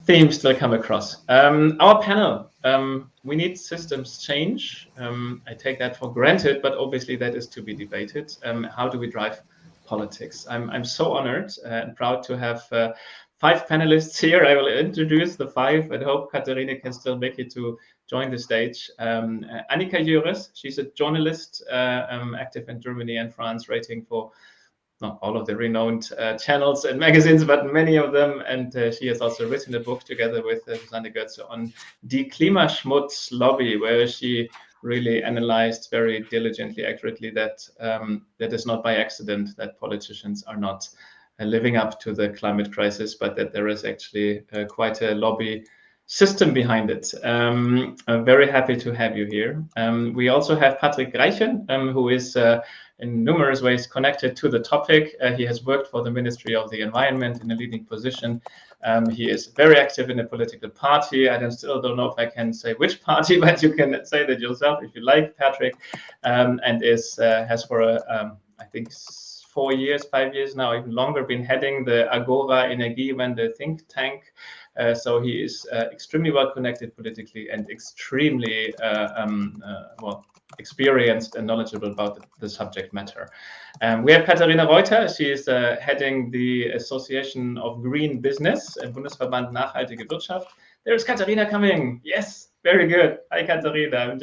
themes will come across. Our panel, we need systems change. I take that for granted, but obviously that is to be debated. How do we drive politics? I'm so honored and proud to have 5 panelists here. I will introduce the 5 and hope Katharina can still make it to join the stage. Annika Joeres, she's a journalist active in Germany and France, writing for not all of the renowned channels and magazines, but many of them. And she has also written a book together with Susanne Götze on Die Klimaschmutz lobby, where she really analyzed very diligently, accurately that that is not by accident that politicians are not living up to the climate crisis, but that there is actually quite a lobby system behind it. I'm very happy to have you here. We also have Patrick Graichen, who is in numerous ways connected to the topic. He has worked for the Ministry of the Environment in a leading position. He is very active in a political party. I still don't know if I can say which party, but you can say that yourself if you like, Patrick, and has for I think 4 years, 5 years now, even longer, been heading the Agora Energiewende think tank. So he is extremely well connected politically and extremely well experienced and knowledgeable about the subject matter. We have Katharina Reuter. She is heading the Association of Green Business, Bundesverband Nachhaltige Wirtschaft. There's Katharina coming. Yes, very good. Hi, Katharina.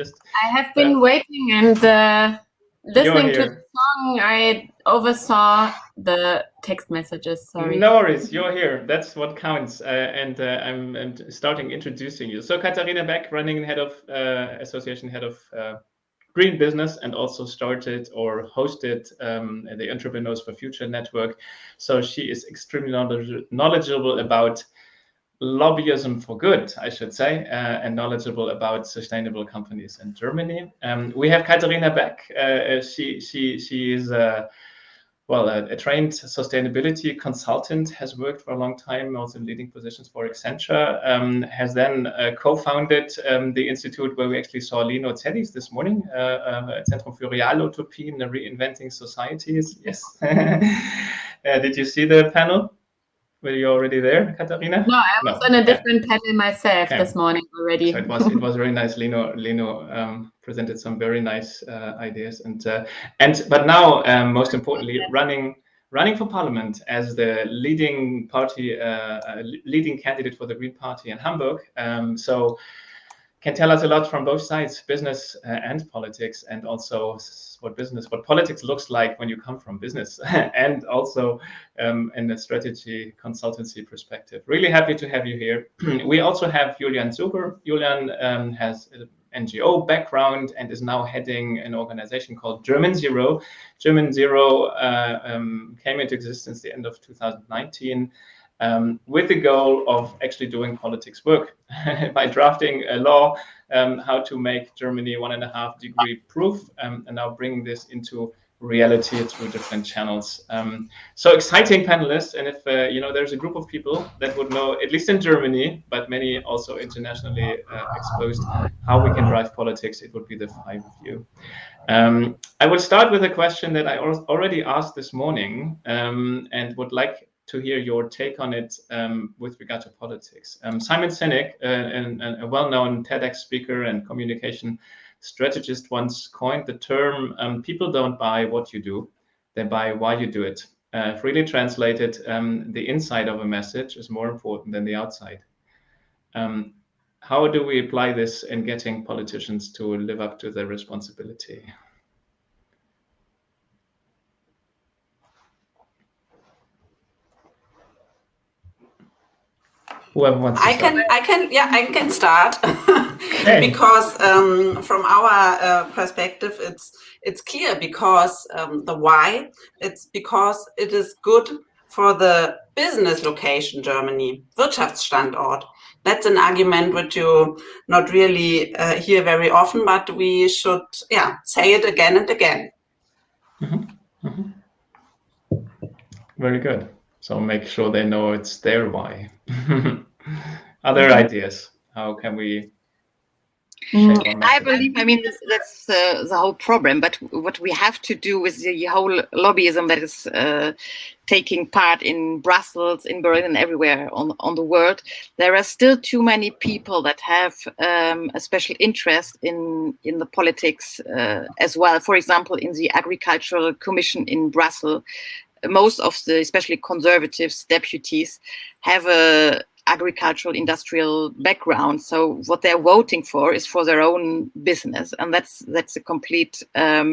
I have been waiting and listening to the song. I oversaw the text messages. Sorry. No worries, you're here. That's what counts. And I'm starting introducing you. So Katharina Beck, running head of association head of Green Business, and also started or hosted the Entrepreneurs for Future network. So she is extremely knowledgeable about lobbyism for good, I should say, and knowledgeable about sustainable companies in Germany. We have Katharina Beck. She is a trained sustainability consultant, has worked for a long time, also in leading positions for Accenture, has then co-founded the institute where we actually saw Lino Teddy's this morning, Zentrum für Realutopien, Reinventing Societies. Yes. Did you see the panel? Were you already there, Katharina? No, I was on a different panel myself this morning already. So it was very nice. Lino presented some very nice ideas, but now most importantly, running for parliament as the leading party, leading candidate for the Green Party in Hamburg. So can tell us a lot from both sides, business and politics, and also what politics looks like when you come from business, and also in a strategy consultancy perspective. Really happy to have you here. We also have Julian Zuber. Julian has an NGO background and is now heading an organization called German Zero. German Zero came into existence the end of 2019. With the goal of actually doing politics work by drafting a law, how to make Germany 1.5 degree proof, and now bringing this into reality through different channels. So exciting panelists, and if there's a group of people that would know, at least in Germany, but many also internationally exposed, how we can drive politics, it would be the 5 of you. I will start with a question that I already asked this morning, and would like to hear your take on it with regard to politics. Simon Sinek, a well-known TEDx speaker and communication strategist, once coined the term, people don't buy what you do, they buy why you do it. Freely translated, the inside of a message is more important than the outside. How do we apply this in getting politicians to live up to their responsibility? Whoever wants to start. I can start. Okay. Because from our perspective, it's clear, because the why, it's because it is good for the business location Germany, Wirtschaftsstandort. That's an argument which you not really hear very often, but we should say it again and again. Mm-hmm. Mm-hmm. Very good. So make sure they know it's their why. Other ideas? How can we I believe, that's the whole problem. But what we have to do with the whole lobbyism that is taking part in Brussels, in Berlin, and everywhere on the world, there are still too many people that have a special interest in the politics as well. For example, in the Agricultural Commission in Brussels, most of the, especially conservatives, deputies, have a agricultural industrial background, so what they're voting for is for their own business, and that's a complete how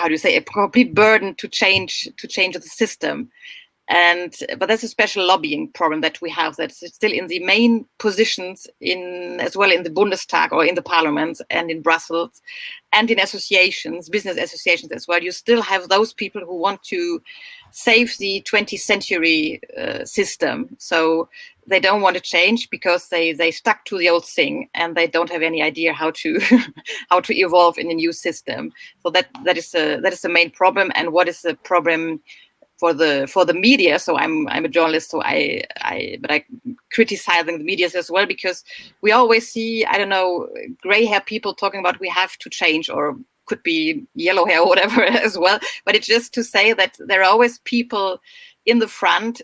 do you say, a complete burden to change the system. But that's a special lobbying problem that we have, that's still in the main positions as well in the Bundestag or in the parliament and in Brussels and in associations, business associations as well. You still have those people who want to save the 20th century system. So they don't want to change because they stuck to the old thing and they don't have any idea how to how to evolve in a new system. So that is the main problem. And what is the problem for the media? So I'm a journalist, so I criticizing the media as well, because we always see, I don't know, gray hair people talking about we have to change, or could be yellow hair or whatever as well. But it's just to say that there are always people in the front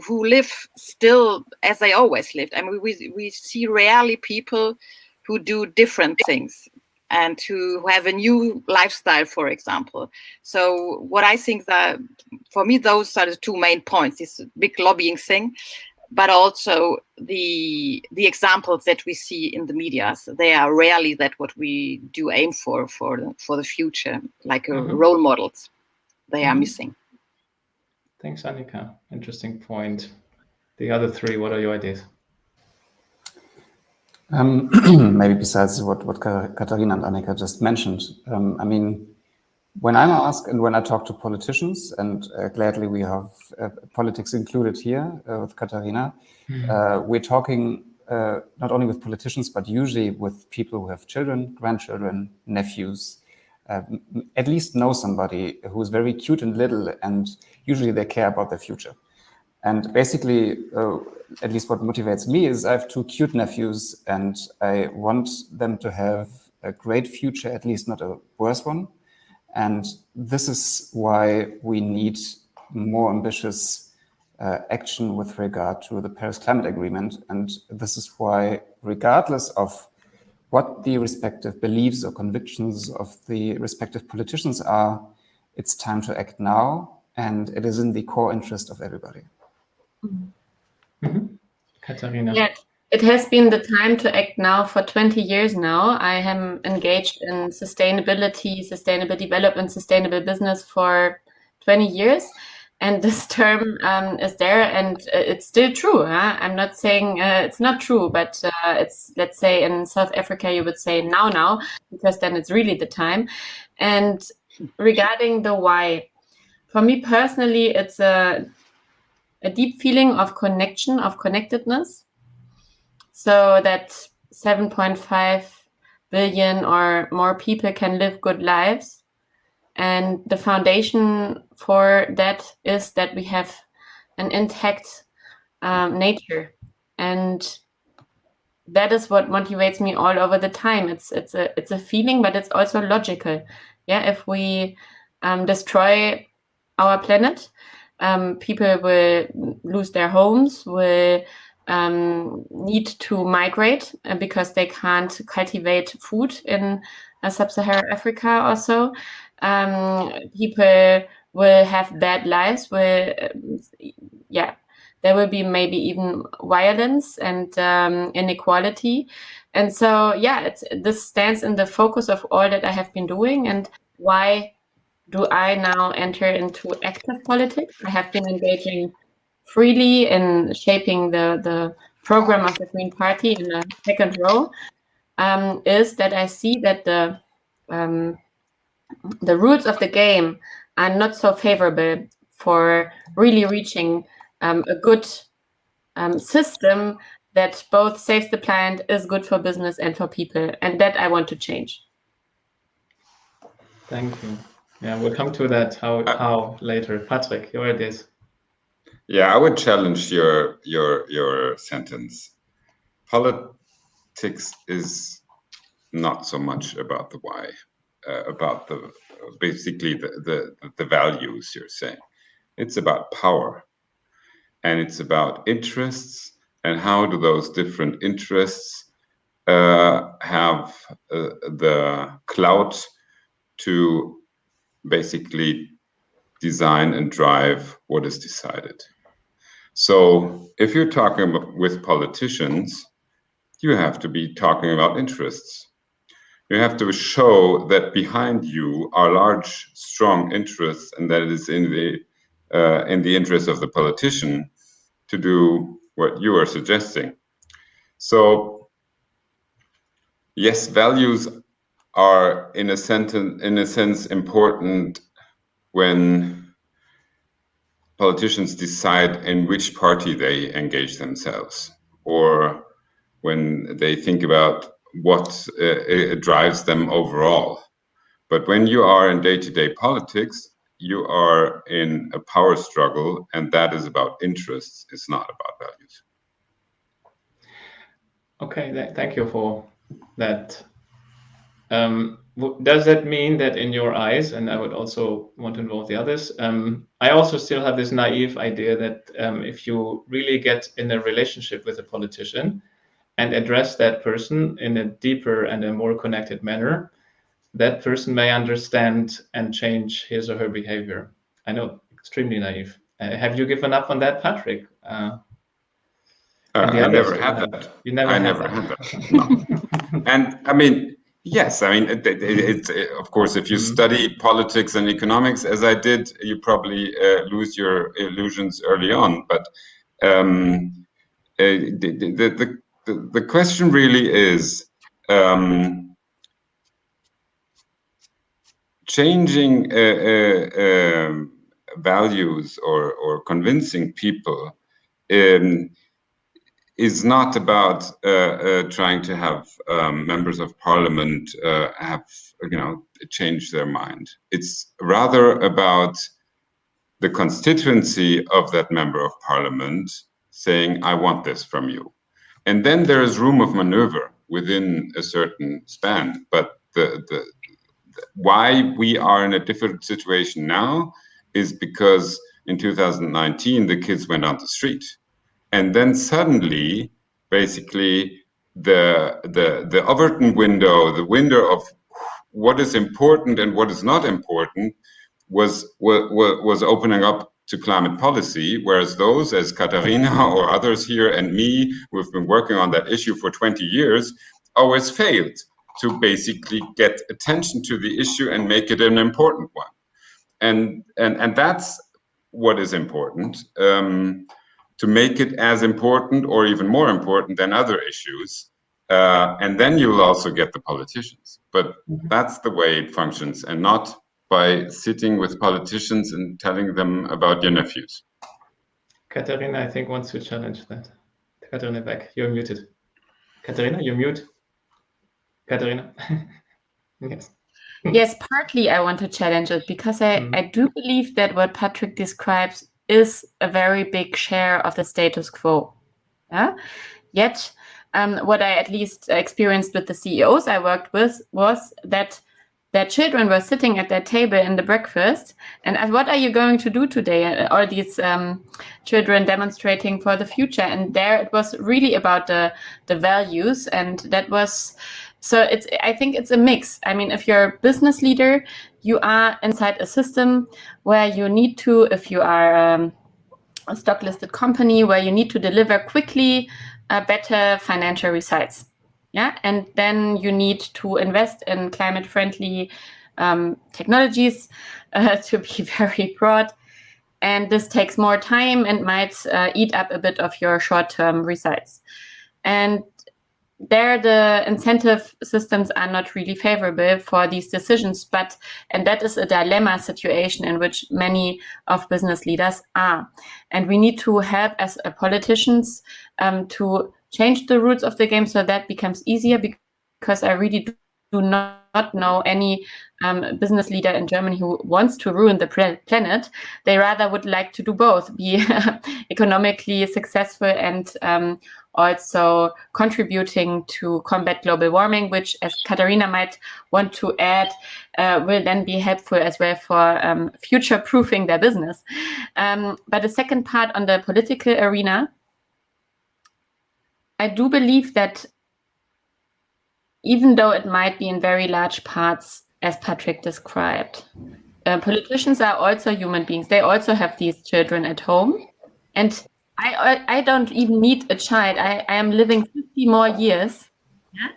who live still as they always lived. I mean, we see rarely people who do different things and who have a new lifestyle, for example. So what I think that, for me, those are the two main points, this big lobbying thing, but also the examples that we see in the media. So they are rarely that what we do aim for the future, like role models. They are missing. Thanks, Annika. Interesting point. The other three, what are your ideas? Maybe besides what Katharina and Annika just mentioned, I mean, when I'm asked and when I talk to politicians, and gladly we have politics included here with Katharina, we're talking not only with politicians, but usually with people who have children, grandchildren, nephews, at least know somebody who's very cute and little, and usually they care about their future. And basically, at least what motivates me is I have two cute nephews and I want them to have a great future, at least not a worse one. And this is why we need more ambitious action with regard to the Paris Climate Agreement. And this is why, regardless of what the respective beliefs or convictions of the respective politicians are, it's time to act now, and it is in the core interest of everybody. Katharina. Yeah, it has been the time to act now for 20 years now. I am engaged in sustainability, sustainable development, sustainable business for 20 years. And this term is there, and it's still true. Huh? I'm not saying it's not true, but it's, let's say in South Africa, you would say now, because then it's really the time. And regarding the why, for me personally, it's a deep feeling of connection, of connectedness. So that 7.5 billion or more people can live good lives. And the foundation for that is that we have an intact nature. And that is what motivates me all over the time. It's a feeling, but it's also logical. Yeah, if we destroy our planet, people will lose their homes, will need to migrate because they can't cultivate food in sub-Saharan Africa or so. People will have bad lives, there will be maybe even violence and inequality. And so, this stands in the focus of all that I have been doing. And why do I now enter into active politics? I have been engaging freely in shaping the program of the Green Party in the second row, is that I see that the rules of the game are not so favorable for really reaching a good system that both saves the planet, is good for business and for people, and that I want to change. Thank you. Yeah, we'll come to that how later. Patrick, your ideas. Yeah, I would challenge your sentence. politics is not so much about the why, about the basically the values you're saying. It's about power, and it's about interests, and how do those different interests have the clout to basically design and drive what is decided. So if you're talking with politicians, you have to be talking about interests. You have to show that behind you are large, strong interests, and that it is in the interest of the politician to do what you are suggesting. So yes, values are in a sense important when politicians decide in which party they engage themselves, or when they think about what drives them overall. But when you are in day-to-day politics, you are in a power struggle, and that is about interests. It's not about values. Okay, thank you for that. Does that mean that in your eyes, and I would also want to involve the others, I also still have this naive idea that if you really get in a relationship with a politician and address that person in a deeper and a more connected manner, that person may understand and change his or her behavior. I know, extremely naive. Have you given up on that, Patrick? I never had that. You never I had never that. had that. No. And I mean, yes, I mean, it's of course, if you study politics and economics, as I did, you probably lose your illusions early on. But the question really is changing values or convincing people is not about trying to have members of parliament have change their mind. It's rather about the constituency of that member of parliament saying, I want this from you. And then there is room of maneuver within a certain span. But the why we are in a different situation now is because in 2019, the kids went on the street. And then suddenly, basically, the Overton window, the window of what is important and what is not important, was opening up to climate policy, whereas those, as Katharina or others here and me, who have been working on that issue for 20 years, always failed to basically get attention to the issue and make it an important one. And that's what is important. To make it as important or even more important than other issues. And then you will also get the politicians. But that's the way it functions, and not by sitting with politicians and telling them about your nephews. Katharina, I think, wants to challenge that. Katharina Beck, you're muted. Katharina, you're mute. Katharina? Yes. Yes, partly I want to challenge it because I do believe that what Patrick describes is a very big share of the status quo. Yeah? Yet, what I at least experienced with the CEOs I worked with was that their children were sitting at their table in the breakfast, and what are you going to do today? All these children demonstrating for the future, and there it was really about the values, and that was. So I think it's a mix. I mean, if you're a business leader, you are inside a system where you need to, if you are a stock listed company, where you need to deliver quickly better financial results. Yeah, and then you need to invest in climate friendly technologies to be very broad. And this takes more time and might eat up a bit of your short-term results. And there, the incentive systems are not really favorable for these decisions, and that is a dilemma situation in which many of business leaders are. And we need to help as politicians to change the rules of the game so that becomes easier, because I really do do not know any business leader in Germany who wants to ruin the planet. They rather would like to do both, be economically successful and also contributing to combat global warming, which, as Katharina might want to add, will then be helpful as well for future-proofing their business. But the second part on the political arena, I do believe that even though it might be in very large parts, as Patrick described, politicians are also human beings. They also have these children at home. And I don't even need a child. I am living 50 more years. Yeah?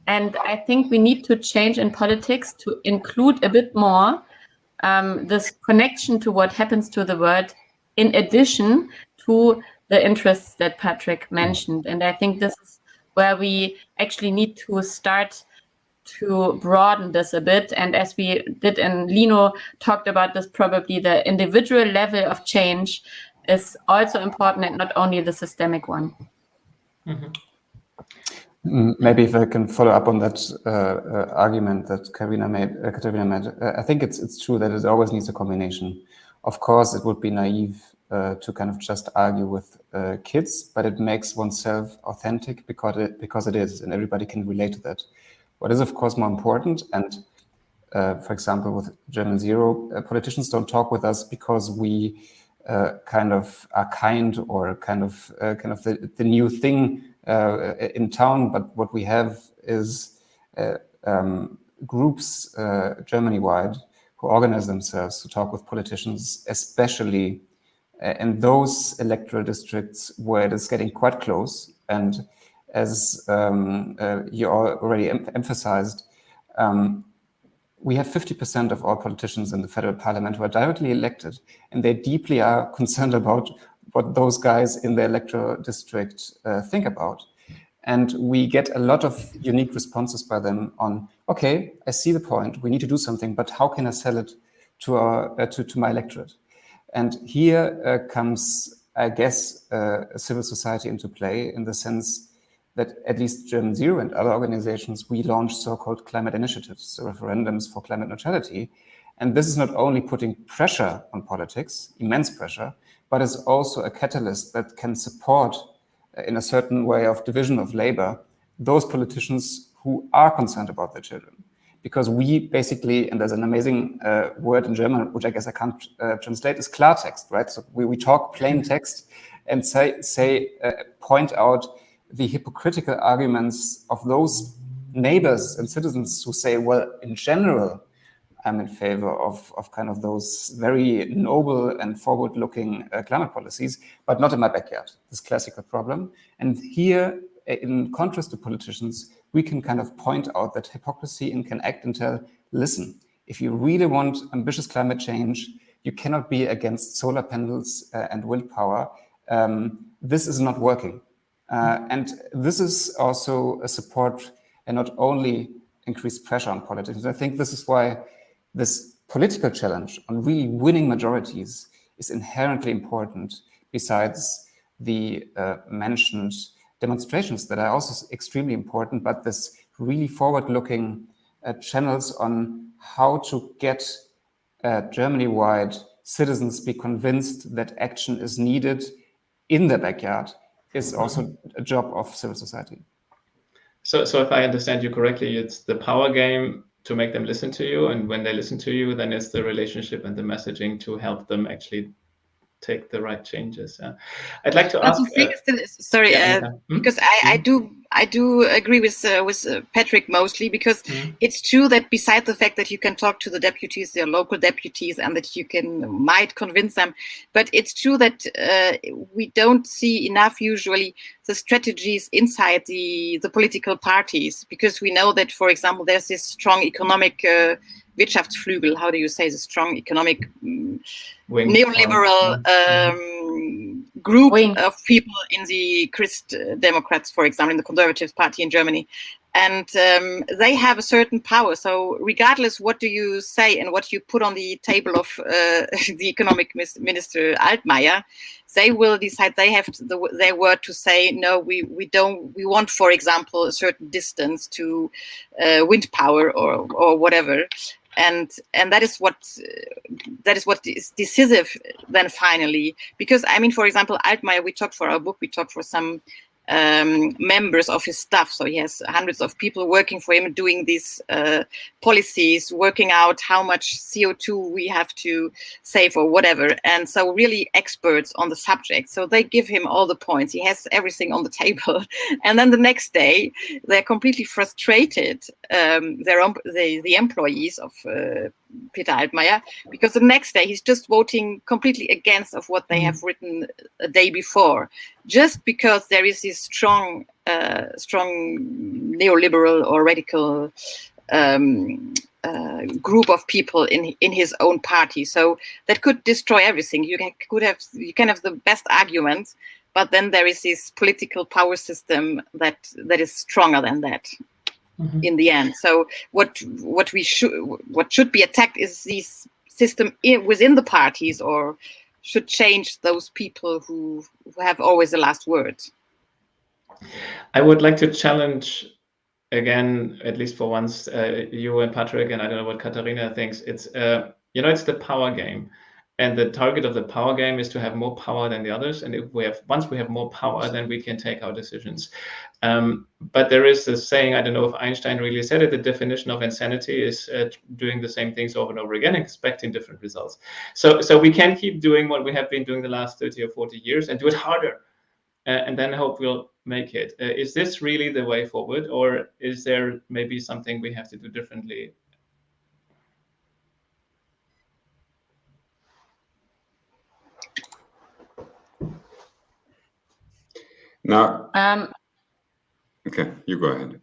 And I think we need to change in politics to include a bit more this connection to what happens to the world in addition to the interests that Patrick mentioned. And I think this is where we actually need to start to broaden this a bit. And as we did, and Lino talked about this, probably the individual level of change is also important and not only the systemic one. Mm-hmm. Maybe if I can follow up on that argument that Katharina made, I think it's true that it always needs a combination. Of course, it would be naive to kind of just argue with kids, but it makes oneself authentic because it is, and everybody can relate to that. What is, of course, more important, and for example, with German Zero, politicians don't talk with us because we kind of are kind or kind of the new thing in town, but what we have is groups Germany-wide who organize themselves to talk with politicians, especially in those electoral districts where it is getting quite close. And as you already emphasized, we have 50% of all politicians in the federal parliament who are directly elected, and they deeply are concerned about what those guys in the electoral district think about. And we get a lot of unique responses by them on, okay, I see the point, we need to do something, but how can I sell it to my electorate? And here comes, I guess, civil society into play, in the sense that at least German Zero and other organizations, we launch so-called climate initiatives, so referendums for climate neutrality. And this is not only putting pressure on politics, immense pressure, but is also a catalyst that can support, in a certain way of division of labor, those politicians who are concerned about their children. Because we basically, and there's an amazing word in German, which I guess I can't translate, is Klartext, right? So we talk plain text and point out the hypocritical arguments of those neighbors and citizens who say, well, in general, I'm in favor of kind of those very noble and forward-looking climate policies, but not in my backyard, this classical problem. And here, in contrast to politicians, we can kind of point out that hypocrisy and can act and tell, listen, if you really want ambitious climate change, you cannot be against solar panels and wind power. This is not working. And this is also a support and not only increased pressure on politics. I think this is why this political challenge on really winning majorities is inherently important, besides the mentioned demonstrations that are also extremely important, but this really forward-looking channels on how to get Germany-wide citizens be convinced that action is needed in their backyard is also a job of civil society. So if I understand you correctly, it's the power game to make them listen to you, and when they listen to you, then it's the relationship and the messaging to help them actually take the right changes. I'd like to ask. Because I do agree with Patrick mostly, because it's true that beside the fact that you can talk to the deputies, their local deputies, and that you might convince them, but it's true that we don't see enough usually the strategies inside the political parties, because we know that, for example, there's this strong economic Wirtschaftsflügel, how do you say, the strong economic neoliberal group of people in the Christ Democrats, for example, in the Conservative Party in Germany. and they have a certain power. So regardless what do you say and what you put on the table of the economic minister Altmaier, they will decide. They have their word to say. No, we want, for example, a certain distance to wind power or whatever, and that is what is decisive then finally. Because I mean, for example, Altmaier, we talked for our book, we talked for some members of his staff. So he has hundreds of people working for him, doing these policies, working out how much CO2 we have to save or whatever. And so really experts on the subject. So they give him all the points. He has everything on the table. And then the next day, they're completely frustrated, the employees of Peter Altmaier, because the next day he's just voting completely against of what they have written a day before, just because there is this strong neoliberal or radical group of people in his own party. So that could destroy everything. You can have the best arguments, but then there is this political power system that is stronger than that. In the end. So what should be attacked is this system within the parties, or should change those people who have always the last word. I would like to challenge again, at least for once, you and Patrick, and I don't know what Katharina thinks. It's it's the power game. And the target of the power game is to have more power than the others. And once we have more power, then we can take our decisions. But there is this saying, I don't know if Einstein really said it, the definition of insanity is doing the same things over and over again, expecting different results. So we can keep doing what we have been doing the last 30 or 40 years and do it harder. And then hope we'll make it. Is this really the way forward? Or is there maybe something we have to do differently? Now, okay, you go ahead.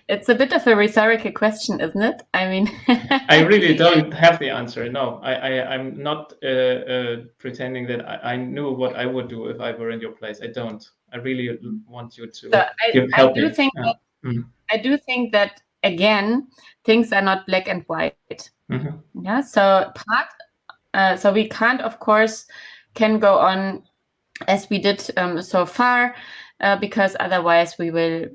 It's a bit of a rhetorical question, isn't it? I mean, I really don't have the answer. No, I'm not pretending that I knew what I would do if I were in your place. I don't. I really want you to help me. I do think that again, things are not black and white. Mm-hmm. Yeah. So so we can't, of course, can go on as we did so far. Because otherwise we will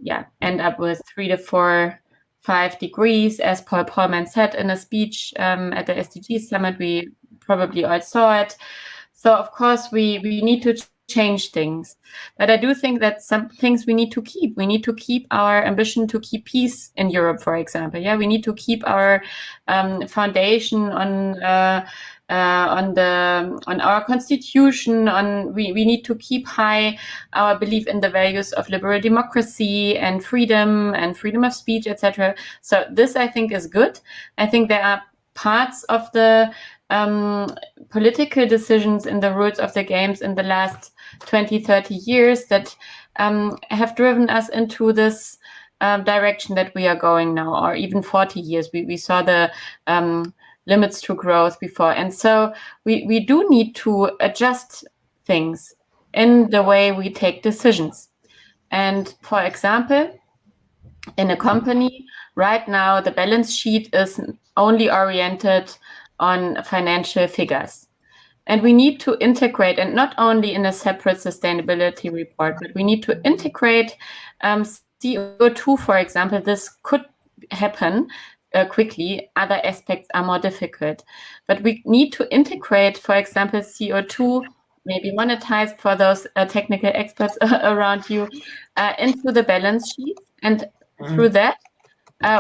end up with 3 to 4, 5 degrees, as Paul Polman said in a speech at the SDG summit. We probably all saw it. So of course we need to change things. But I do think that some things we need to keep. We need to keep our ambition to keep peace in Europe, for example. Yeah, we need to keep our foundation on our constitution. We need to keep high our belief in the values of liberal democracy and freedom of speech, etc. So this, I think, is good. I think there are parts of the political decisions in the rules of the games in the last 20, 30 years that have driven us into this direction that we are going now, or even 40 years. We saw the limits to growth before. And so we do need to adjust things in the way we take decisions. And for example, in a company right now, the balance sheet is only oriented on financial figures. And we need to integrate, and not only in a separate sustainability report, but we need to integrate CO2, for example. This could happen quickly. Other aspects are more difficult. But we need to integrate, for example, CO2, maybe monetized for those technical experts around you, into the balance sheet. And through that,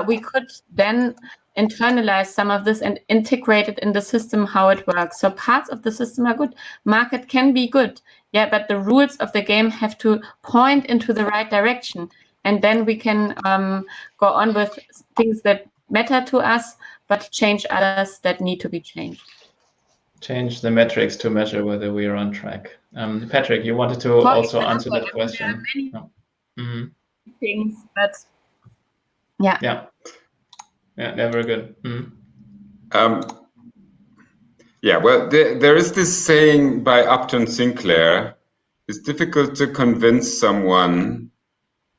we could then internalize some of this and integrate it in the system, how it works. So parts of the system are good. Market can be good. Yeah, but the rules of the game have to point into the right direction. And then we can go on with things that matter to us, but change others that need to be changed. Change the metrics to measure whether we are on track. Patrick, you wanted to also answer that question. Things, but yeah, never good. Well, there is this saying by Upton Sinclair: it's difficult to convince someone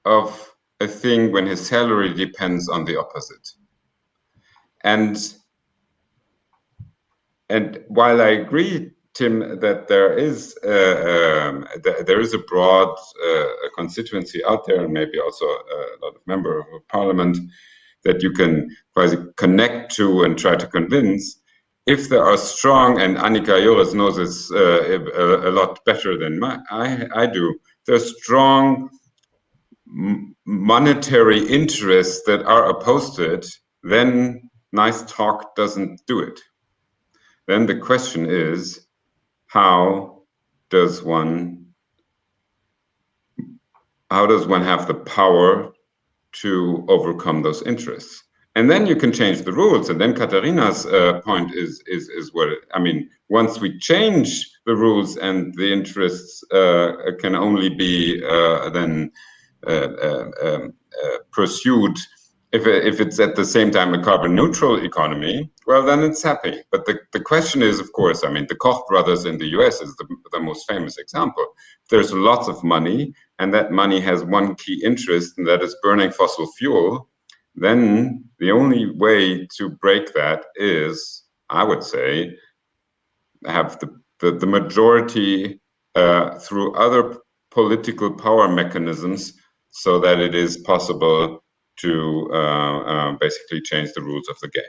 of a thing when his salary depends on the opposite. And while I agree, Tim, that there is a broad constituency out there, and maybe also a lot of members of parliament that you can quasi connect to and try to convince. If there are strong, and Annika Joeres knows this a lot better than I do, there's strong monetary interests that are opposed to it, then nice talk doesn't do it. Then the question is, how does one have the power to overcome those interests? And then you can change the rules. And then Katharina's point is what, I mean, once we change the rules and the interests can only be then pursued if it's at the same time a carbon neutral economy, well, then it's happy. But the question is, of course, I mean, the Koch brothers in the US is the most famous example. There's lots of money, and that money has one key interest, and that is burning fossil fuel. Then the only way to break that is, I would say, have the majority through other political power mechanisms so that it is possible to basically change the rules of the game.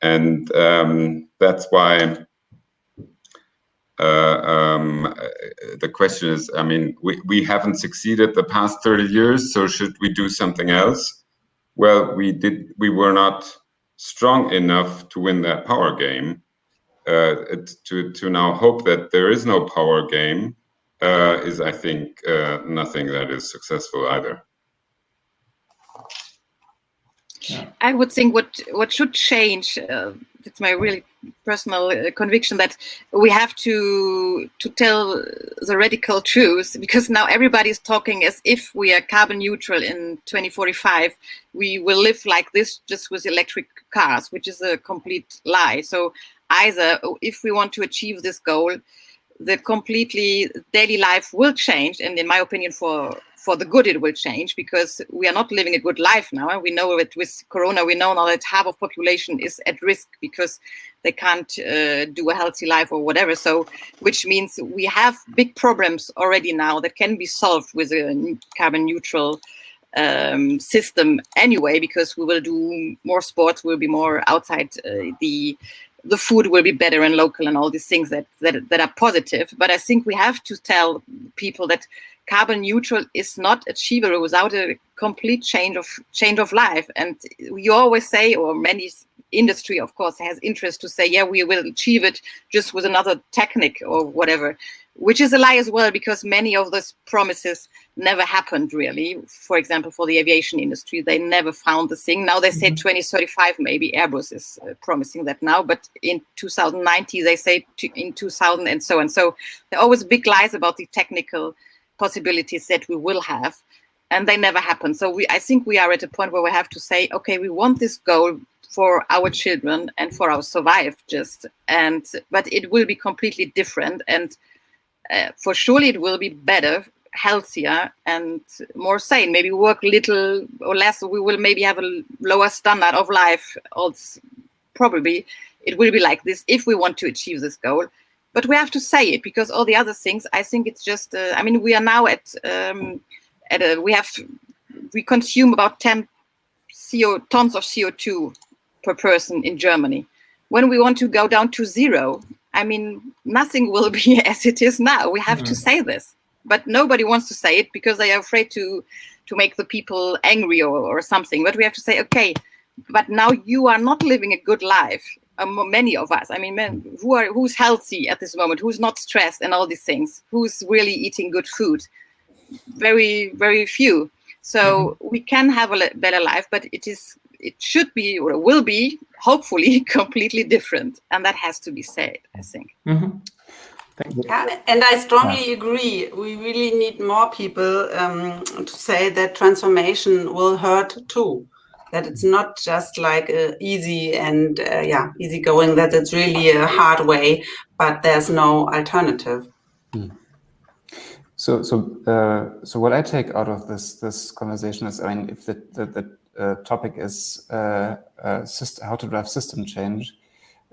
And that's why the question is, I mean, we haven't succeeded the past 30 years, so should we do something else? Well, we were not strong enough to win that power game. To now hope that there is no power game is, I think, nothing that is successful either. Yeah. I would think what should change, it's my really personal conviction, that we have to tell the radical truth, because now everybody is talking as if we are carbon neutral in 2045. We will live like this just with electric cars, which is a complete lie. So either if we want to achieve this goal, the completely daily life will change, and in my opinion, for the good it will change, because we are not living a good life now. We know that with Corona, we know now that half of population is at risk because they can't do a healthy life or whatever. So, which means we have big problems already now that can be solved with a carbon neutral system anyway, because we will do more sports, we'll be more outside, the food will be better and local and all these things that are positive. But I think we have to tell people that carbon neutral is not achievable without a complete change of life. And you always say, or many industry, of course, has interest to say, yeah, we will achieve it just with another technique or whatever, which is a lie as well, because many of those promises never happened really. For example, for the aviation industry, they never found the thing. Now they say 2035, maybe Airbus is promising that now, but in 2090, they say in 2000 and so on. So there are always big lies about the technical possibilities that we will have, and they never happen. So I think we are at a point where we have to say, okay, we want this goal for our children and for our survive but it will be completely different, and for surely it will be better, healthier, and more sane. Maybe work little or less. We will maybe have a lower standard of life. Probably it will be like this if we want to achieve this goal. But we have to say it, because all the other things, I think it's just. I mean, we are now we consume about 10 tons of CO2 per person in Germany. When we want to go down to zero, I mean, nothing will be as it is now. We have to say this, but nobody wants to say it because they are afraid to make the people angry or something. But we have to say, okay, but now you are not living a good life. Many of us, I mean, who's healthy at this moment, who's not stressed and all these things, who's really eating good food? Very, very few. So we can have a better life, but it should be, or will be, hopefully completely different, and that has to be said, I think. Thank you. Yeah, and I strongly agree. We really need more people to say that transformation will hurt too. That it's not just like easy and easy going, that it's really a hard way, but there's no alternative. So what I take out of this conversation is, I mean, if the topic is how to drive system change,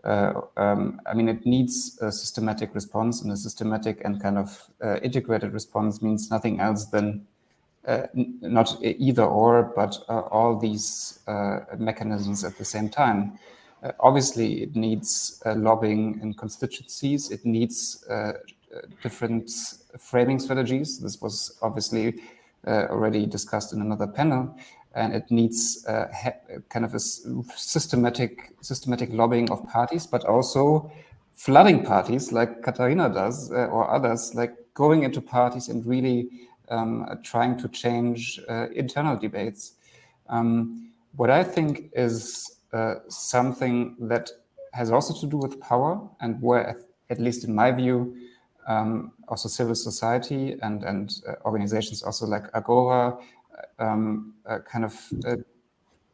I mean, it needs a systematic response, and a systematic and kind of integrated response means nothing else than not either or, but all these mechanisms at the same time. Obviously, it needs lobbying in constituencies. It needs different framing strategies. This was obviously already discussed in another panel, and it needs kind of a systematic lobbying of parties, but also flooding parties like Katharina does, or others, like going into parties and really trying to change internal debates. What I think is something that has also to do with power, and where, at least in my view, also civil society and organizations also like Agora kind of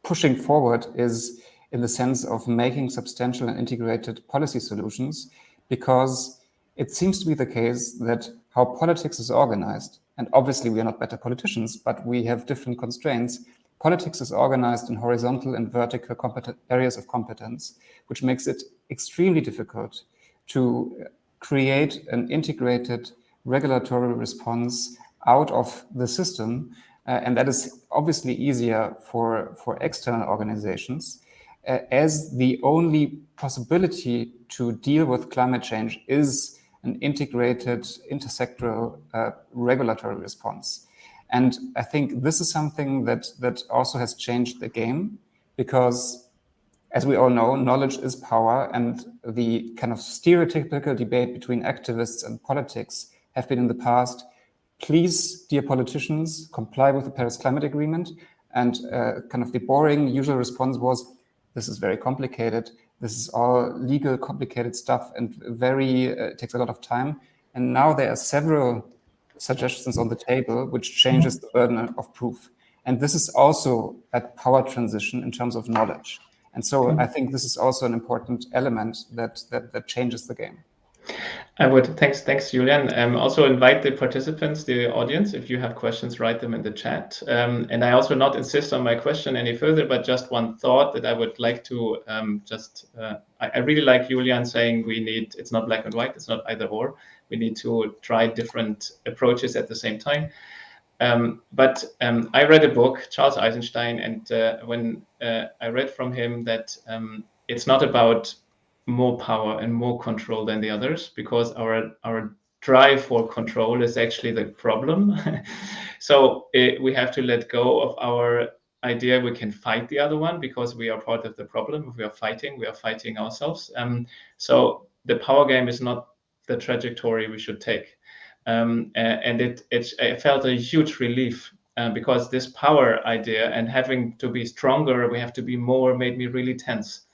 pushing forward, is in the sense of making substantial and integrated policy solutions, because it seems to be the case that how politics is organized, and obviously we are not better politicians, but we have different constraints. Politics is organized in horizontal and vertical areas of competence, which makes it extremely difficult to create an integrated regulatory response out of the system. And that is obviously easier for external organizations, as the only possibility to deal with climate change is an integrated, intersectoral regulatory response. And I think this is something that also has changed the game, because, as we all know, knowledge is power, and the kind of stereotypical debate between activists and politics have been in the past: please, dear politicians, comply with the Paris Climate Agreement. And kind of the boring usual response was, this is very complicated. This is all legal, complicated stuff, and it takes a lot of time. And now there are several suggestions on the table which changes the burden of proof. And this is also a power transition in terms of knowledge. And so I think this is also an important element that changes the game. I would, thanks, Julian. Also invite the participants, the audience, if you have questions, write them in the chat. And I also not insist on my question any further, but just one thought that I would like to I really like Julian saying it's not black and white, it's not either or. We need to try different approaches at the same time. But I read a book, Charles Eisenstein, and when I read from him that it's not about more power and more control than the others, because our drive for control is actually the problem. So we have to let go of our idea we can fight the other one, because we are part of the problem. If we are fighting ourselves. So the power game is not the trajectory we should take. And I felt a huge relief because this power idea and having to be stronger, we have to be more, made me really tense.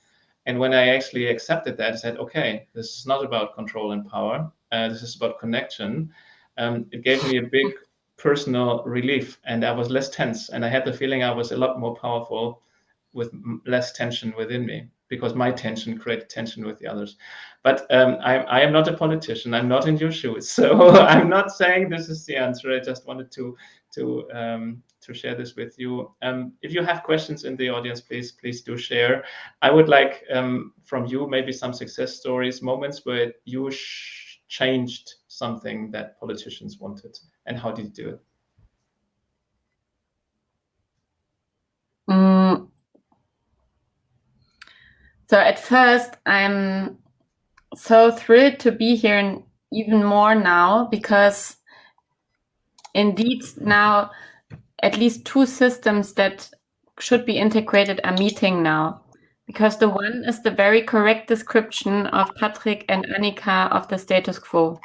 And when I actually accepted that, I said, okay, this is not about control and power. This is about connection. It gave me a big personal relief, and I was less tense. And I had the feeling I was a lot more powerful with less tension within me, because my tension created tension with the others. But I am not a politician. I'm not in your shoes. So I'm not saying this is the answer. I just wanted to share this with you. If you have questions in the audience, please do share. I would like from you maybe some success stories, moments where you changed something that politicians wanted, and how did you do it? So at first, I'm so thrilled to be here, and even more now, because indeed now at least two systems that should be integrated are meeting now. Because the one is the very correct description of Patrick and Annika of the status quo,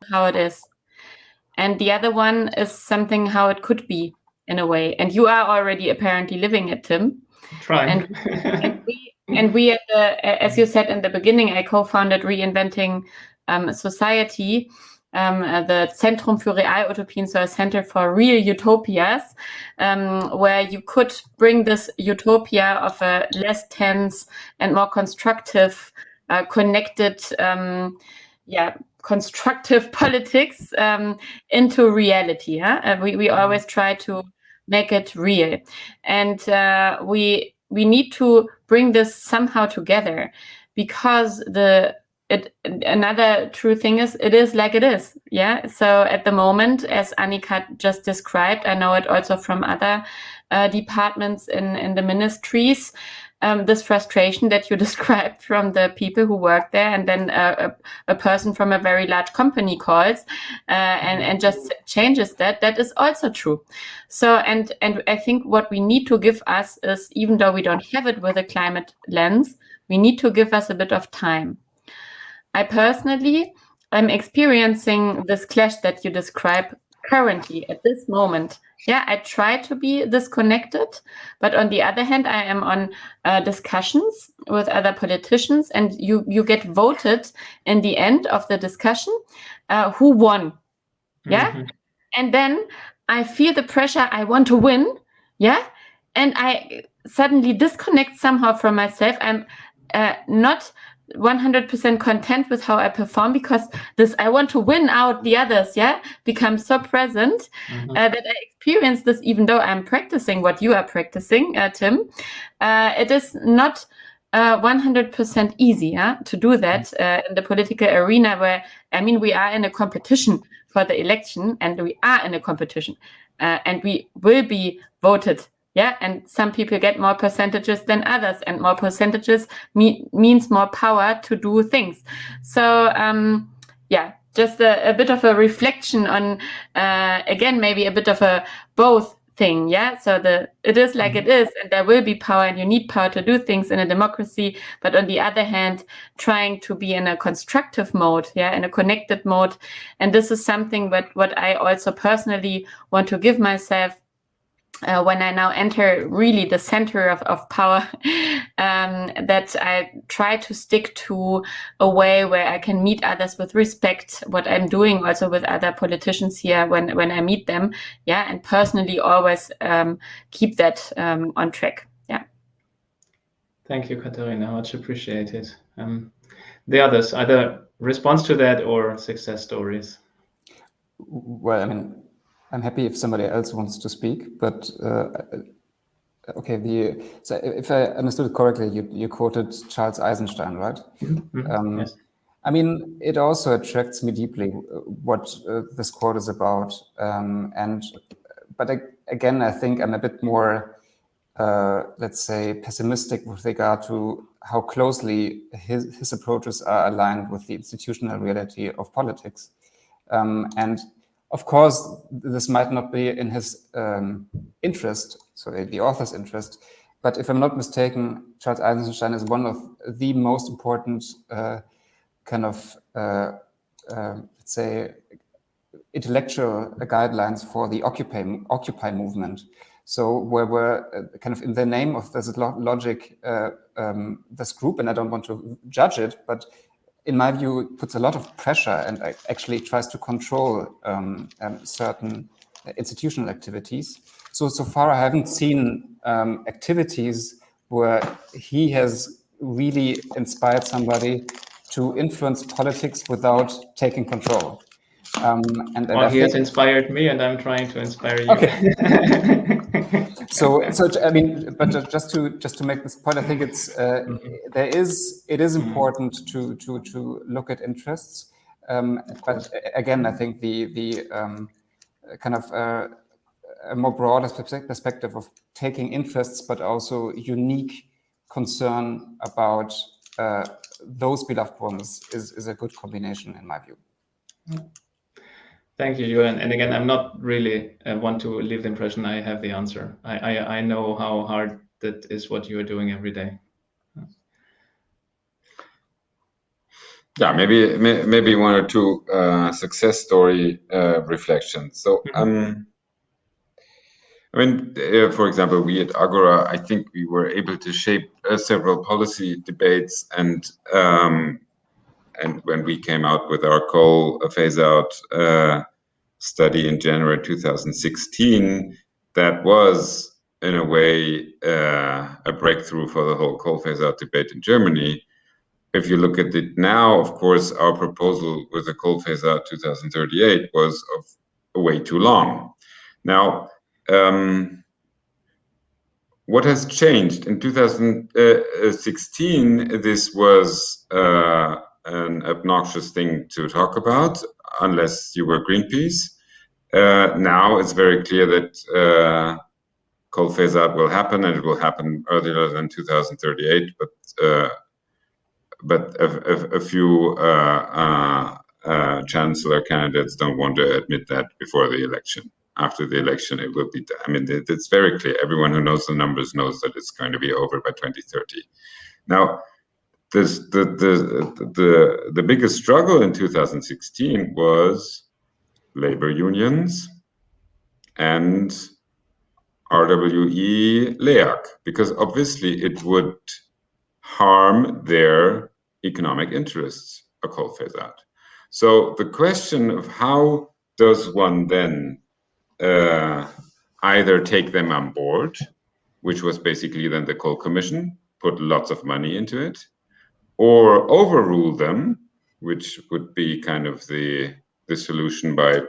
how it is. And the other one is something how it could be, in a way. And you are already apparently living it, Tim. Trying. And we as you said in the beginning, I co-founded Reinventing Society, the Zentrum für Realutopien, so a center for real utopias, where you could bring this utopia of a less tense and more constructive, connected constructive politics into reality. We always try to make it real, and we need to bring this somehow together, because another true thing is it is like it is. Yeah. So at the moment, as Annika just described, I know it also from other departments in the ministries, this frustration that you described from the people who work there, and then a person from a very large company calls and just changes that is also true. So and I think what we need to give us is, even though we don't have it with a climate lens, we need to give us a bit of time. I personally am experiencing this clash that you describe currently at this moment. Yeah, I try to be disconnected, but on the other hand, I am on discussions with other politicians, and you get voted in the end of the discussion who won. Yeah, mm-hmm. And then I feel the pressure. I want to win. Yeah, and I suddenly disconnect somehow from myself. I'm not 100% content with how I perform, because this I want to win out the others, becomes so present that I experience this, even though I'm practicing what you are practicing, Tim. It is not 100% easy to do that in the political arena, where, I mean, we are in a competition for the election, and we are in a competition, and we will be voted. Yeah, and some people get more percentages than others, and more percentages means more power to do things. So, just a bit of a reflection on, again, maybe a bit of a both thing. Yeah, so it is like it is, and there will be power, and you need power to do things in a democracy. But on the other hand, trying to be in a constructive mode, in a connected mode. And this is something what I also personally want to give myself. When I now enter really the center of power, that I try to stick to a way where I can meet others with respect, what I'm doing also with other politicians here when I meet them, and personally always keep that on track. Thank you, Katharina, much appreciated. The others, either response to that or success stories? Well, I mean, I'm happy if somebody else wants to speak, but okay. So if I understood it correctly, you quoted Charles Eisenstein, right? Mm-hmm. Yes. I mean, it also attracts me deeply what this quote is about, but again, I think I'm a bit more, let's say, pessimistic with regard to how closely his approaches are aligned with the institutional reality of politics, and. Of course, this might not be in his interest, so the author's interest, but if I'm not mistaken, Charles Eisenstein is one of the most important let's say, intellectual guidelines for the Occupy movement. So where we're kind of in the name of this logic, this group, and I don't want to judge it, but in my view, it puts a lot of pressure and actually tries to control certain institutional activities. So far, I haven't seen activities where he has really inspired somebody to influence politics without taking control. He has inspired me, and I'm trying to inspire you. Okay. So I mean, but just to make this point, I think it's it is important to look at interests, but again, I think the kind of a more broader perspective of taking interests, but also unique concern about those beloved ones is a good combination in my view. Thank you, Julian. And again, I'm not really want to leave the impression I have the answer. I know how hard that is what you are doing every day. Yeah, maybe one or two success story reflections. So, I mean, for example, we at Agora, I think we were able to shape several policy debates, and when we came out with our coal phase-out study in January 2016, that was, in a way, a breakthrough for the whole coal phase-out debate in Germany. if you look at it now, of course, our proposal with the coal phase out 2038 was of way too long. Now, what has changed? In 2016, this was an obnoxious thing to talk about, unless you were Greenpeace. Now it's very clear that coal phase out will happen, and it will happen earlier than 2038, but a few chancellor candidates don't want to admit that before the election. After the election, it will be, I mean, it's very clear. Everyone who knows the numbers knows that it's going to be over by 2030. Now, the biggest struggle in 2016 was labor unions and RWE LEAG, because obviously it would harm their economic interests, a coal phase out. So the question of how does one then either take them on board, which was basically then the coal commission, put lots of money into it, or overrule them, which would be kind of the solution by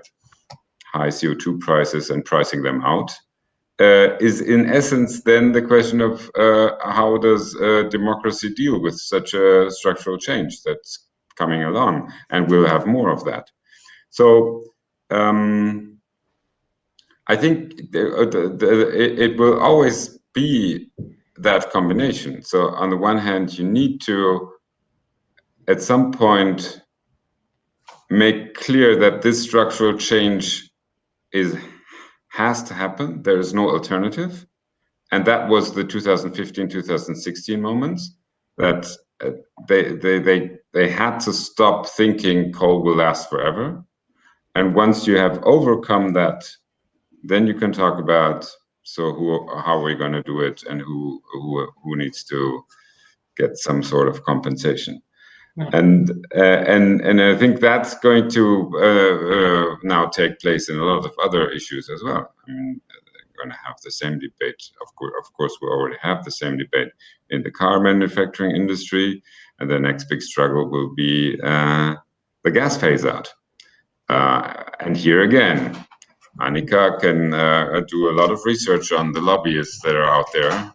high CO2 prices and pricing them out, is in essence then the question of how does democracy deal with such a structural change that's coming along, and we'll have more of that. So I think it will always be that combination. So on the one hand, you need to, at some point, make clear that this structural change has to happen. There is no alternative. And that was the 2015-2016 moments, that they had to stop thinking coal will last forever. And once you have overcome that, then you can talk about, so how are we going to do it, and who needs to get some sort of compensation. Yeah. And I think that's going to now take place in a lot of other issues as well. I mean, we're going to have the same debate. Of course, we already have the same debate in the car manufacturing industry, and the next big struggle will be the gas phase out. And here again, Annika can do a lot of research on the lobbyists that are out there.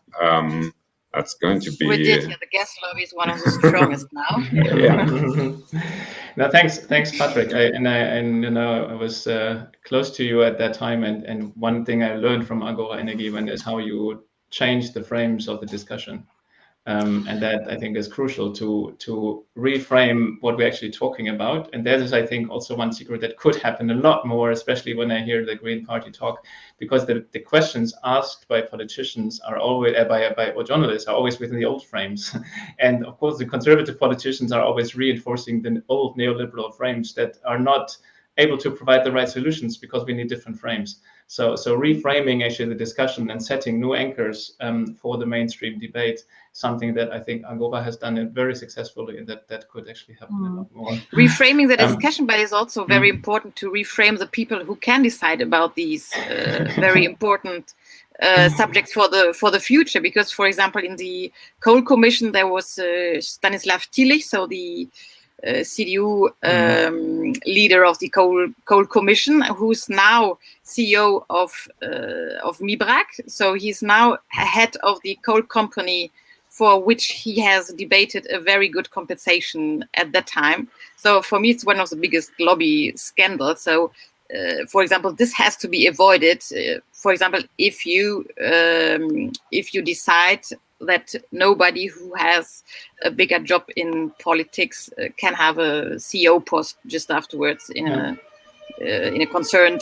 That's going to be. We did. Yeah, the gas lobby is one of the strongest now. Yeah. No, thanks, Patrick. I was close to you at that time, and one thing I learned from Agora Energy is how you change the frames of the discussion. And that I think is crucial to reframe what we're actually talking about. And that is, I think, also one secret that could happen a lot more, especially when I hear the Green Party talk, because the questions asked by politicians are always or journalists are always within the old frames. And of course, the conservative politicians are always reinforcing the old neoliberal frames that are not able to provide the right solutions because we need different frames. So reframing actually the discussion and setting new anchors for the mainstream debate, something that I think Agora has done it very successfully, and that could actually happen a lot more. Reframing the discussion, but it's also very important to reframe the people who can decide about these very important subjects for the future. Because, for example, in the Coal Commission, there was Stanislav Tillich, so the CDU leader of the Coal Commission, who's now CEO of MIBRAG. So he's now head of the coal company, for which he has debated a very good compensation at that time. So for me, it's one of the biggest lobby scandals. So, for example, this has to be avoided. For example, if you decide that nobody who has a bigger job in politics can have a CEO post just afterwards in a concerned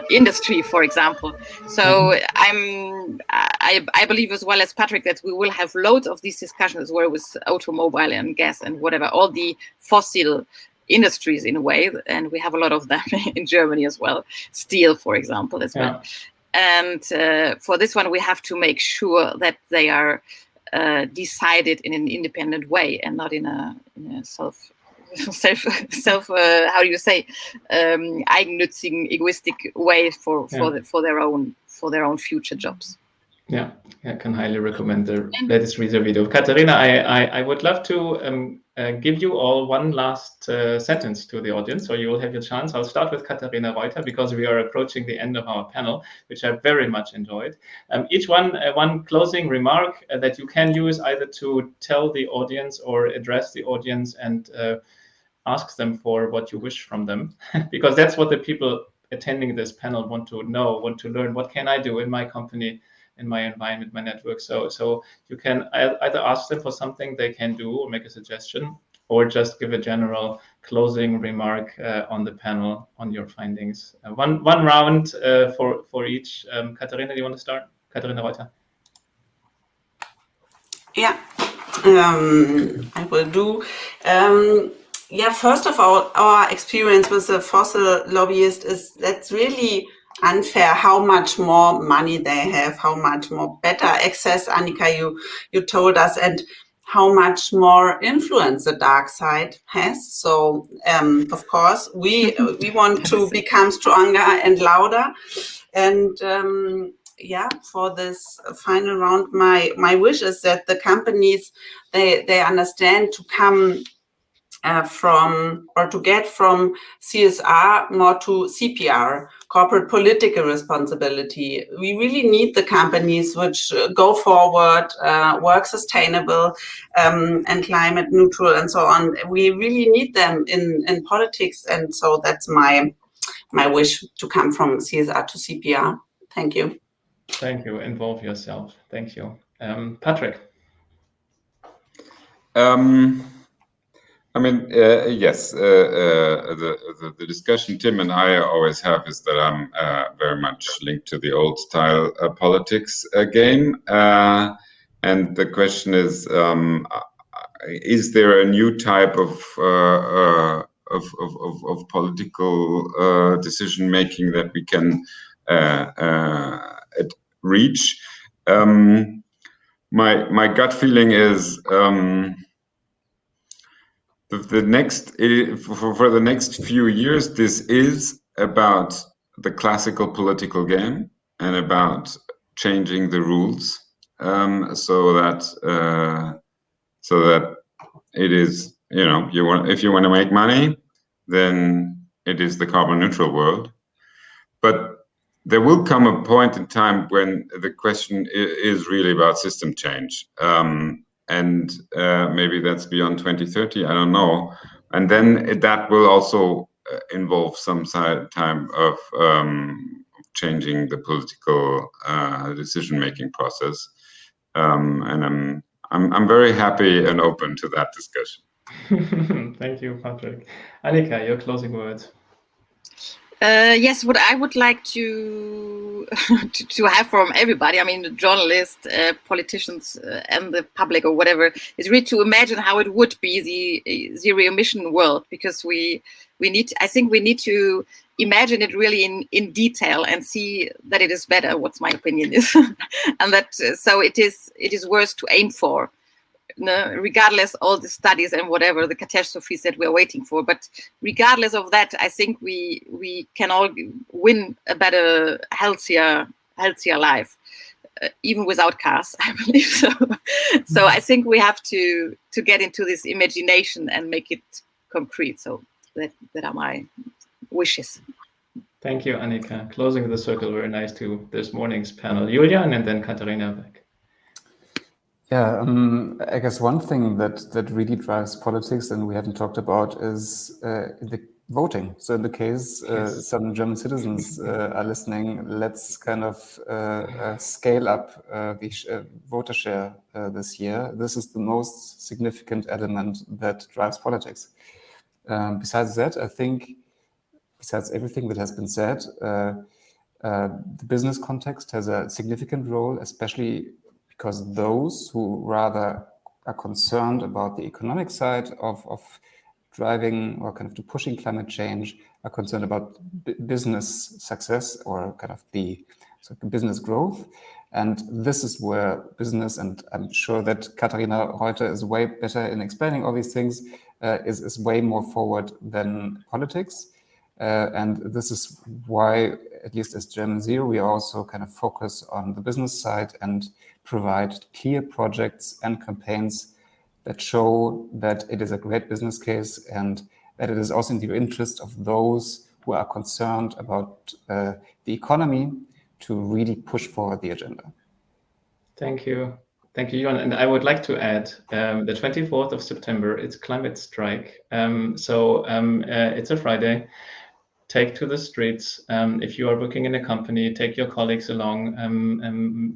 industry, for example. So I believe, as well as Patrick, that we will have loads of these discussions where with automobile and gas and whatever, all the fossil industries in a way, and we have a lot of them in Germany as well, steel, for example, as well. And for this one, we have to make sure that they are decided in an independent way and not in a self how do you say, eigennützig, egoistic way for their own future jobs. Yeah, I can highly recommend the latest Reuter video. Katharina, I would love to give you all one last sentence to the audience, so you will have your chance. I'll start with Katharina Reuter because we are approaching the end of our panel, which I very much enjoyed. Each one closing remark that you can use either to tell the audience or address the audience and ask them for what you wish from them, because that's what the people attending this panel want to know, want to learn. What can I do in my company, in my environment, my network? So you can either ask them for something they can do or make a suggestion, or just give a general closing remark on the panel on your findings. One round for each. Katharina, do you want to start? Katharina Reuter. Yeah, I will do. Yeah, first of all, our experience with the fossil lobbyist is that's really unfair how much more money they have, how much more better access, Annika, you told us, and how much more influence the dark side has. So, of course, we want to become stronger and louder. And yeah, for this final round, my wish is that the companies, they understand to come from, or to get from CSR more to CPR, corporate political responsibility. We really need the companies which go forward, work sustainable and climate neutral and so on. We really need them in politics, and so that's my wish, to come from CSR to CPR. Thank you. Thank you. Involve yourself. Thank you. Patrick. I mean, yes, the discussion Tim and I always have is that I'm very much linked to the old style politics game. And the question is there a new type of political decision making that we can reach? My gut feeling is for the next few years, this is about the classical political game and about changing the rules so that it is, if you want to make money, then it is the carbon neutral world. But there will come a point in time when the question is really about system change. And maybe that's beyond 2030, I don't know. And then that will also involve some time of changing the political decision-making process. And I'm very happy and open to that discussion. Thank you, Patrick. Annika, your closing words. Yes, what I would like to have from everybody, I mean, journalists, politicians, and the public or whatever, is really to imagine how it would be the zero emission world, because I think we need to imagine it really in detail and see that it is better. What's my opinion is, and that so it is worth to aim for. Regardless all the studies and whatever the catastrophes that we're waiting for, but regardless of that, I think we can all win a better, healthier life, even without cars, I believe so. So I think we have to get into this imagination and make it concrete. So that are my wishes. Thank you, Annika. Closing the circle very nice to this morning's panel. Julian and then Katharina Beck. Yeah, I guess one thing that really drives politics, and we haven't talked about, is the voting. So in the case some German citizens are listening, let's kind of scale up the voter share this year. This is the most significant element that drives politics. Besides that, I think, besides everything that has been said, the business context has a significant role, especially because those who rather are concerned about the economic side of driving or kind of to pushing climate change are concerned about business success or kind of the business growth. And this is where business, and I'm sure that Katharina Reuter is way better in explaining all these things, is way more forward than politics. And this is why, at least as German Zero, we also kind of focus on the business side and provide clear projects and campaigns that show that it is a great business case and that it is also in the interest of those who are concerned about the economy to really push forward the agenda. Thank you. Thank you, Johan. And I would like to add the 24th of September, it's climate strike. So it's a Friday. Take to the streets. If you are working in a company, take your colleagues along.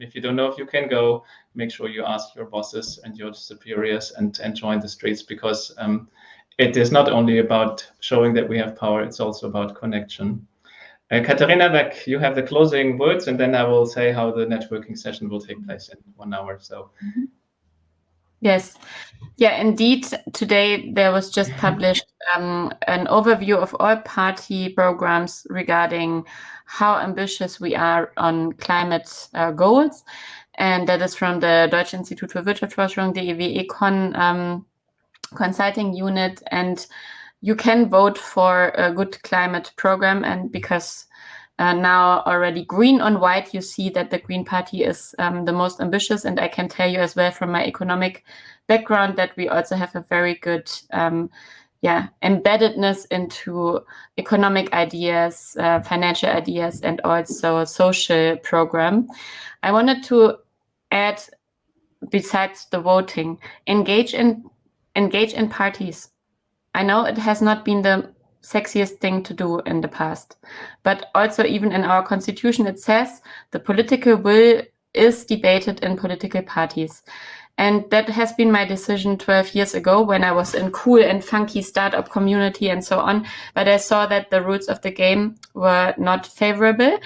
If you don't know if you can go, make sure you ask your bosses and your superiors and join the streets, because it is not only about showing that we have power, it's also about connection. Katharina, Beck, you have the closing words, and then I will say how the networking session will take place in 1 hour. So. Yes. Yeah, indeed. Today there was just published an overview of all party programs regarding how ambitious we are on climate goals. And that is from the Deutsche Institut für Wirtschaftsforschung, DEW Econ consulting unit. And you can vote for a good climate program. And because now already green on white, you see that the Green Party is the most ambitious. And I can tell you as well from my economic background that we also have a very good embeddedness into economic ideas, financial ideas, and also social program. I wanted to add, besides the voting, engage in parties. I know it has not been the sexiest thing to do in the past, but also even in our constitution it says the political will is debated in political parties. And that has been my decision 12 years ago when I was in cool and funky startup community and so on. But I saw that the rules of the game were not favorable.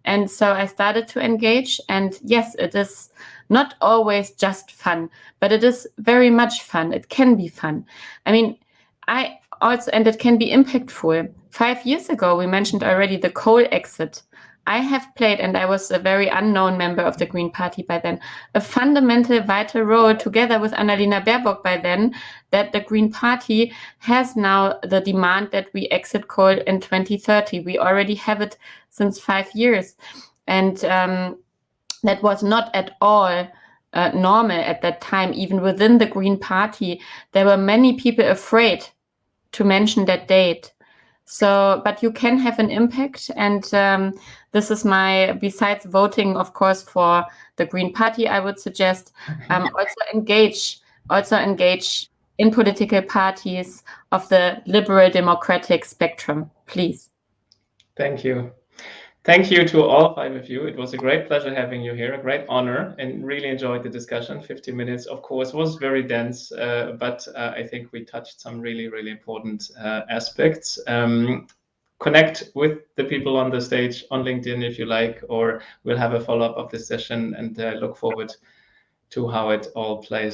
And so I started to engage. And yes, it is not always just fun, but it is very much fun. It can be fun. I mean, and it can be impactful. 5 years ago, we mentioned already the coal exit. I have played, and I was a very unknown member of the Green Party by then, a fundamental, vital role together with Annalena Baerbock by then, that the Green Party has now the demand that we exit coal in 2030. We already have it since 5 years. And that was not at all normal at that time. Even within the Green Party, there were many people afraid to mention that date. So, but you can have an impact, and this is besides voting, of course, for the Green Party, I would suggest also engage in political parties of the liberal democratic spectrum, please. Thank you. Thank you to all 5 of you. It was a great pleasure having you here, a great honor, and really enjoyed the discussion. 50 minutes, of course, was very dense, but I think we touched some really, really important aspects. Connect with the people on the stage on LinkedIn if you like, or we'll have a follow-up of this session, and look forward to how it all plays out.